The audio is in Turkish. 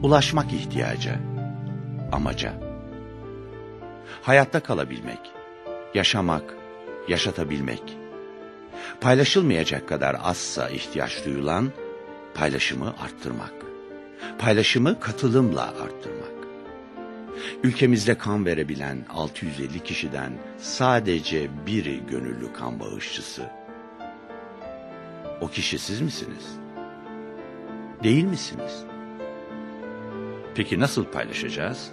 Ulaşmak ihtiyaca, amaca. Hayatta kalabilmek, yaşamak, yaşatabilmek. Paylaşılmayacak kadar azsa ihtiyaç duyulan paylaşımı arttırmak. Paylaşımı katılımla arttırmak. Ülkemizde kan verebilen 650 kişiden sadece biri gönüllü kan bağışçısı. O kişi siz misiniz? Değil misiniz? Peki nasıl paylaşacağız?